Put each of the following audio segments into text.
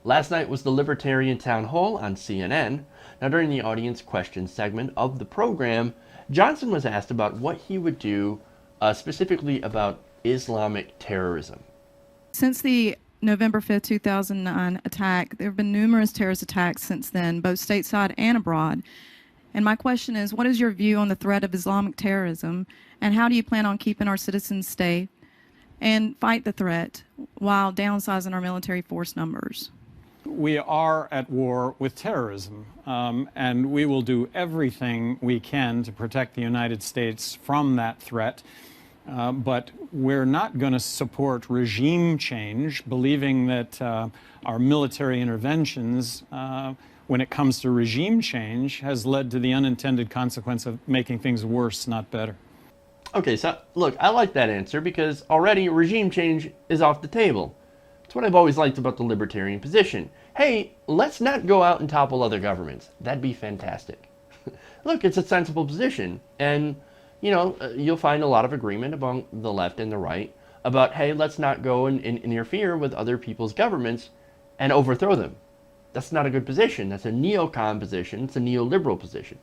Last night was the Libertarian Town Hall on CNN. Now, during the audience question segment of the program, Johnson was asked about what he would do specifically about Islamic terrorism. Since the November 5th, 2009 attack, there have been numerous terrorist attacks since then, both stateside and abroad. And my question is, what is your view on the threat of Islamic terrorism, and how do you plan on keeping our citizens safe and fight the threat while downsizing our military force numbers? We are at war with terrorism, and we will do everything we can to protect the United States from that threat. But we're not going to support regime change, believing that our military interventions, when it comes to regime change, has led to the unintended consequence of making things worse, not better. Okay, so look, I like that answer because already regime change is off the table. It's what I've always liked about the libertarian position. Hey, let's not go out and topple other governments. That'd be fantastic. Look, it's a sensible position. And, you know, you'll find a lot of agreement among the left and the right about, hey, let's not go and interfere with other people's governments and overthrow them. That's not a good position. That's a neocon position. It's a neoliberal position.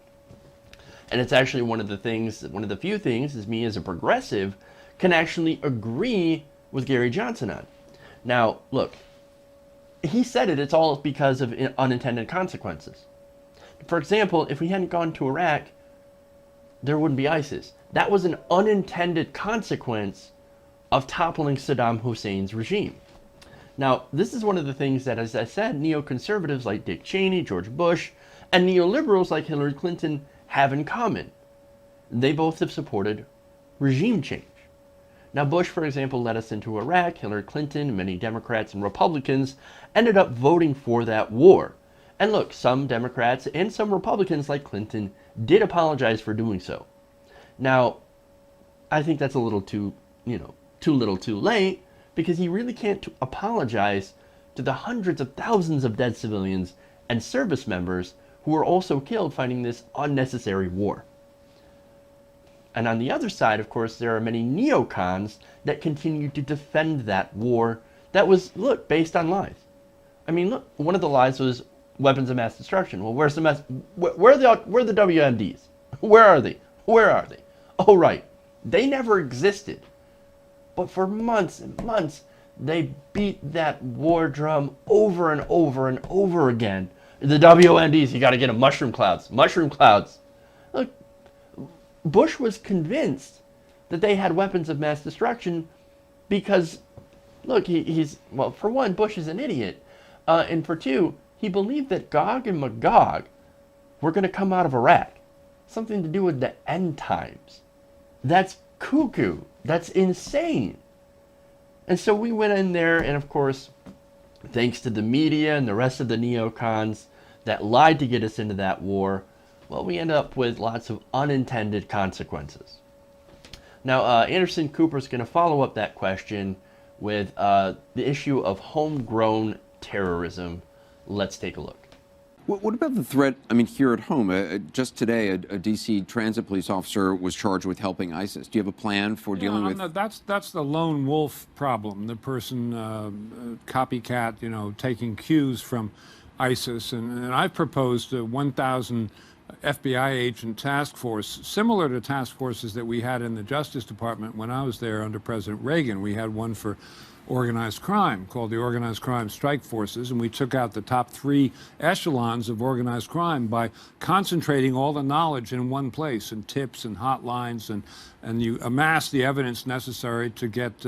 And it's actually one of the few things is me as a progressive can actually agree with Gary Johnson on. Now, look, he said it's all because of unintended consequences. For example, if we hadn't gone to Iraq, there wouldn't be ISIS. That was an unintended consequence of toppling Saddam Hussein's regime. Now, this is one of the things that, as I said, neoconservatives like Dick Cheney, George Bush, and neoliberals like Hillary Clinton have in common. They both have supported regime change. Now, Bush, for example, led us into Iraq. Hillary Clinton, many Democrats and Republicans ended up voting for that war. And look, some Democrats and some Republicans like Clinton did apologize for doing so. Now, I think that's a little too little too late, because he really can't apologize to the hundreds of thousands of dead civilians and service members who were also killed fighting this unnecessary war. And on the other side, of course, there are many neocons that continue to defend that war that was, look, based on lies. I mean, look, one of the lies was weapons of mass destruction. Well, where are the WMDs? Where are they? Where are they? Oh, right. They never existed. But for months and months, they beat that war drum over and over and over again. The WMDs, you got to get them. Mushroom clouds. Mushroom clouds. Look, Bush was convinced that they had weapons of mass destruction because, look, well, for one, Bush is an idiot. And for two, he believed that Gog and Magog were going to come out of Iraq. Something to do with the end times. That's cuckoo. That's insane. And so we went in there, and of course, thanks to the media and the rest of the neocons that lied to get us into that war, well, we end up with lots of unintended consequences. Now, Anderson Cooper is going to follow up that question with the issue of homegrown terrorism. Let's take a look. What about the threat, I mean, here at home? Just today, a D.C. transit police officer was charged with helping ISIS. Do you have a plan for dealing with... No, that's the lone wolf problem, the person, copycat, taking cues from ISIS. And I've proposed a 1,000 FBI agent task force, similar to task forces that we had in the Justice Department when I was there under President Reagan. We had one for organized crime called the Organized Crime Strike Forces, and we took out the top 3 echelons of organized crime by concentrating all the knowledge in one place, and tips and hotlines, and you amass the evidence necessary to get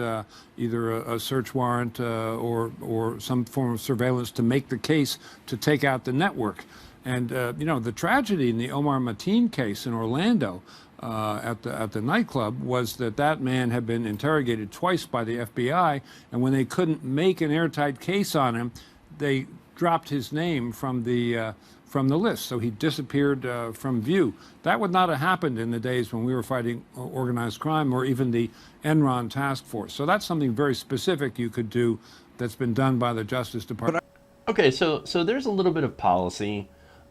either a search warrant or some form of surveillance to make the case to take out the network. And the tragedy in the Omar Mateen case in Orlando at the nightclub was that man had been interrogated twice by the FBI, and when they couldn't make an airtight case on him, they dropped his name from the list, so he disappeared from view. That would not have happened in the days when we were fighting organized crime or even the Enron task force. So that's something very specific you could do that's been done by the Justice Department. Okay, so there's a little bit of policy.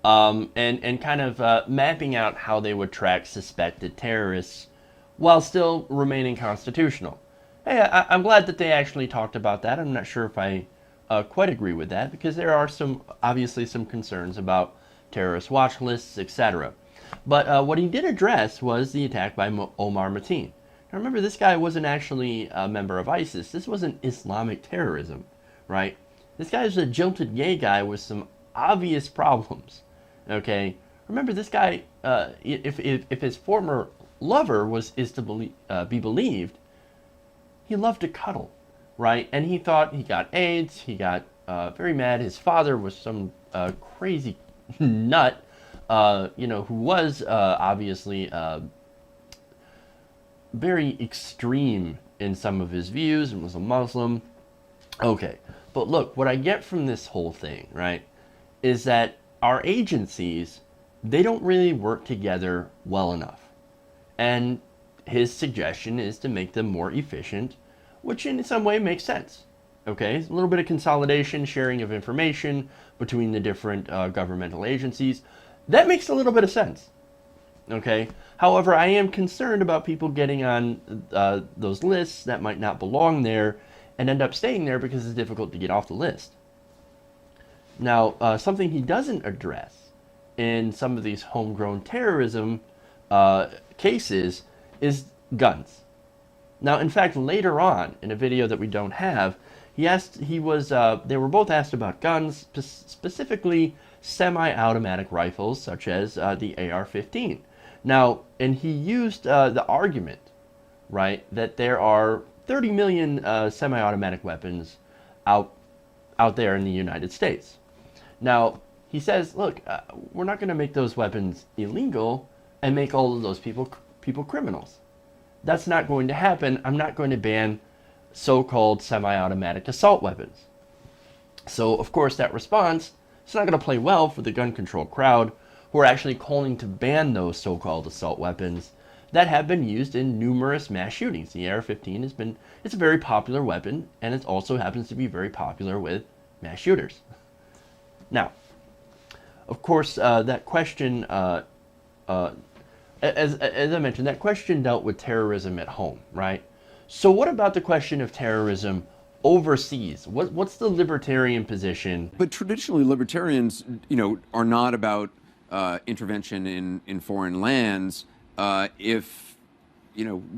And kind of mapping out how they would track suspected terrorists while still remaining constitutional. Hey, I'm glad that they actually talked about that. I'm not sure if I quite agree with that because there are obviously some concerns about terrorist watch lists, etc. But what he did address was the attack by Omar Mateen. Now remember, this guy wasn't actually a member of ISIS. This wasn't Islamic terrorism, right? This guy is a jilted gay guy with some obvious problems, okay? Remember, this guy, if his former lover is to be believed, he loved to cuddle, right? And he thought he got AIDS. He got very mad. His father was some crazy nut, who was obviously very extreme in some of his views and was a Muslim. Okay, but look, what I get from this whole thing, right, is that our agencies, they don't really work together well enough. And his suggestion is to make them more efficient, which in some way makes sense. Okay, a little bit of consolidation, sharing of information between the different governmental agencies. That makes a little bit of sense. Okay, however, I am concerned about people getting on those lists that might not belong there and end up staying there because it's difficult to get off the list. Now, something he doesn't address in some of these homegrown terrorism cases is guns. Now, in fact, later on in a video that we don't have, they were both asked about guns, specifically semi-automatic rifles such as the AR-15. Now, and he used the argument, right, that there are 30 million semi-automatic weapons out there in the United States. Now, he says, look, we're not going to make those weapons illegal and make all of those people criminals. That's not going to happen. I'm not going to ban so-called semi-automatic assault weapons. So, of course, that response, it's not going to play well for the gun control crowd who are actually calling to ban those so-called assault weapons that have been used in numerous mass shootings. The AR-15 it's a very popular weapon, and it also happens to be very popular with mass shooters. Now, of course, that question, as I mentioned, that question dealt with terrorism at home, right? So what about the question of terrorism overseas? What's the libertarian position? But traditionally, libertarians, are not about intervention in foreign lands. If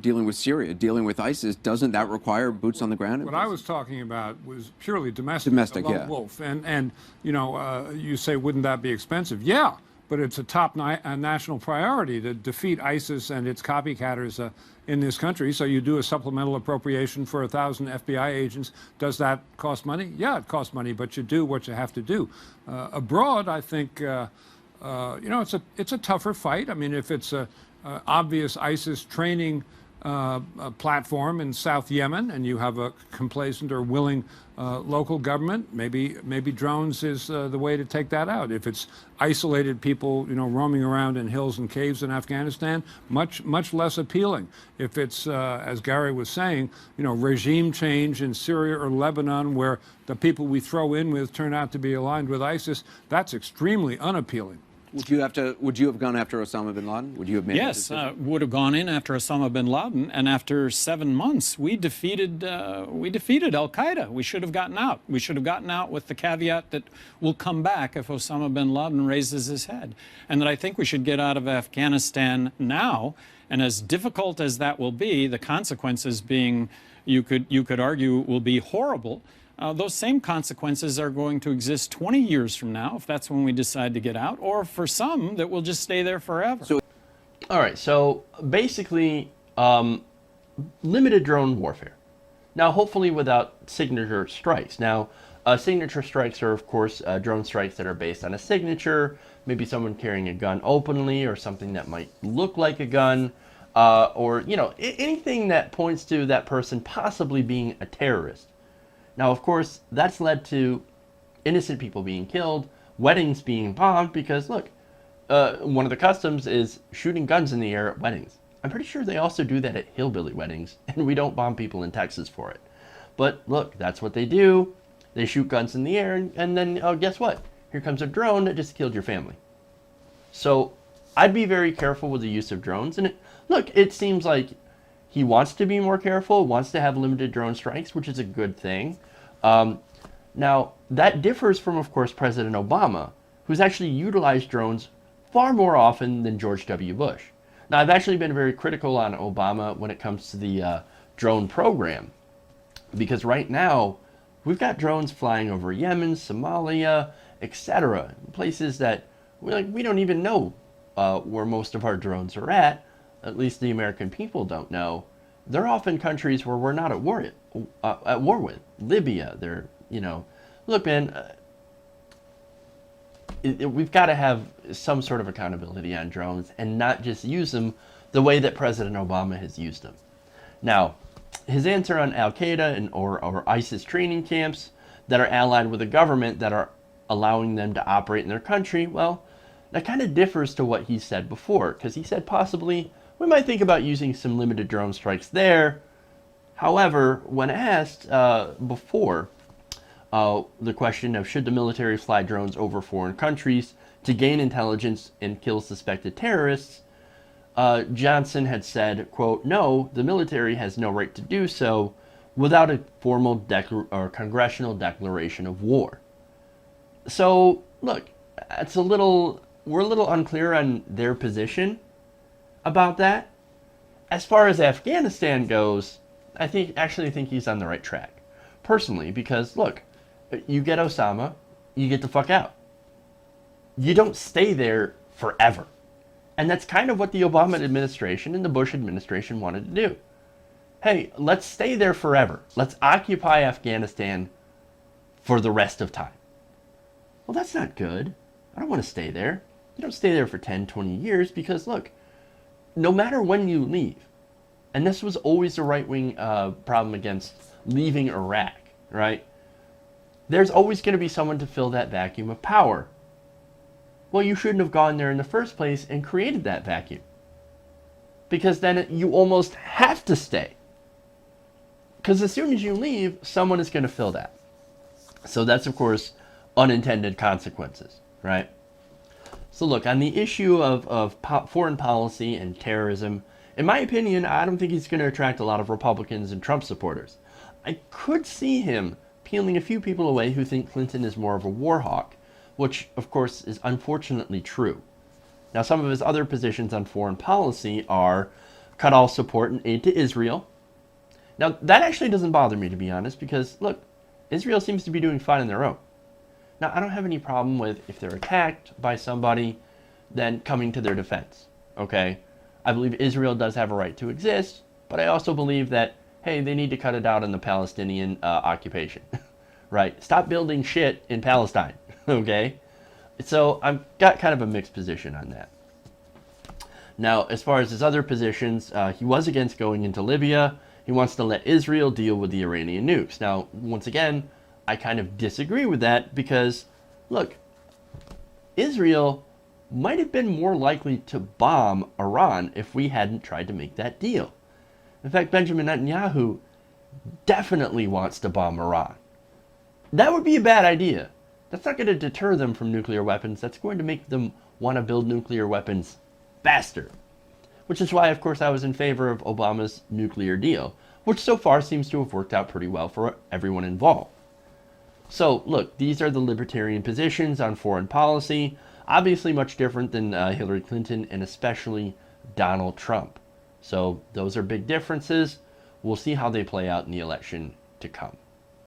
dealing with Syria, dealing with ISIS, doesn't that require boots on the ground? What I was talking about was purely domestic. Domestic, a lone yeah. wolf. And you say, wouldn't that be expensive? Yeah, but it's a top national priority to defeat ISIS and its copycatters in this country. So you do a supplemental appropriation for 1,000 FBI agents. Does that cost money? Yeah, it costs money, but you do what you have to do. Abroad, I think, it's a tougher fight. I mean, if it's a obvious ISIS training platform in South Yemen, and you have a complacent or willing local government, maybe drones is the way to take that out. If it's isolated people, roaming around in hills and caves in Afghanistan, much less appealing. If it's, as Gary was saying, regime change in Syria or Lebanon, where the people we throw in with turn out to be aligned with ISIS, that's extremely unappealing. Would you have gone after Osama bin Laden? Would you have made Yes, would have gone in after Osama bin Laden, and after 7 months, we defeated Al Qaeda. We should have gotten out. We should have gotten out with the caveat that we'll come back if Osama bin Laden raises his head, and that I think we should get out of Afghanistan now. And as difficult as that will be, the consequences being, you could argue, will be horrible. Those same consequences are going to exist 20 years from now, if that's when we decide to get out, or for some that will just stay there forever. All right, so basically, limited drone warfare. Now, hopefully without signature strikes. Now, signature strikes are, of course, drone strikes that are based on a signature, maybe someone carrying a gun openly, or something that might look like a gun, or, anything that points to that person possibly being a terrorist. Now, of course, that's led to innocent people being killed, weddings being bombed, because, look, one of the customs is shooting guns in the air at weddings. I'm pretty sure they also do that at hillbilly weddings, and we don't bomb people in Texas for it. But, look, that's what they do. They shoot guns in the air, and then, guess what? Here comes a drone that just killed your family. So, I'd be very careful with the use of drones. And, it seems like he wants to be more careful, wants to have limited drone strikes, which is a good thing. Now, that differs from, of course, President Obama, who's actually utilized drones far more often than George W. Bush. Now, I've actually been very critical on Obama when it comes to the drone program, because right now, we've got drones flying over Yemen, Somalia, etc. Places that we don't even know where most of our drones are at least the American people don't know. They're often countries where we're not at war with. Libya, look, man, we've got to have some sort of accountability on drones and not just use them the way that President Obama has used them. Now, his answer on Al-Qaeda or ISIS training camps that are allied with the government that are allowing them to operate in their country, well, that kind of differs to what he said before, because he said possibly we might think about using some limited drone strikes there. However, when asked before the question of should the military fly drones over foreign countries to gain intelligence and kill suspected terrorists, Johnson had said, quote, "No, the military has no right to do so without a formal congressional declaration of war." So, look, we're a little unclear on their position about that. As far as Afghanistan goes, I actually think he's on the right track, personally, because look, you get Osama, you get the fuck out. You don't stay there forever. And that's kind of what the Obama administration and the Bush administration wanted to do. Hey, let's stay there forever. Let's occupy Afghanistan for the rest of time. Well, that's not good. I don't want to stay there. You don't stay there for 10, 20 years because, look, no matter when you leave, and this was always the right-wing problem against leaving Iraq, right? There's always going to be someone to fill that vacuum of power. Well, you shouldn't have gone there in the first place and created that vacuum. Because then you almost have to stay. Because as soon as you leave, someone is going to fill that. So that's, of course, unintended consequences, right? So look, on the issue of foreign policy and terrorism, in my opinion, I don't think he's going to attract a lot of Republicans and Trump supporters. I could see him peeling a few people away who think Clinton is more of a war hawk, which, of course, is unfortunately true. Now, some of his other positions on foreign policy are cut all support and aid to Israel. Now, that actually doesn't bother me, to be honest, because, look, Israel seems to be doing fine on their own. Now, I don't have any problem with if they're attacked by somebody, then coming to their defense, okay? I believe Israel does have a right to exist, but I also believe that, hey, they need to cut it out on the Palestinian occupation, right? Stop building shit in Palestine, okay? So I've got kind of a mixed position on that. Now, as far as his other positions, he was against going into Libya. He wants to let Israel deal with the Iranian nukes. Now, once again, I kind of disagree with that because, look, Israel might have been more likely to bomb Iran if we hadn't tried to make that deal. In fact, Benjamin Netanyahu definitely wants to bomb Iran. That would be a bad idea. That's not going to deter them from nuclear weapons. That's going to make them want to build nuclear weapons faster. Which is why, of course, I was in favor of Obama's nuclear deal, which so far seems to have worked out pretty well for everyone involved. So, look, these are the libertarian positions on foreign policy, obviously much different than Hillary Clinton and especially Donald Trump. So, those are big differences. We'll see how they play out in the election to come.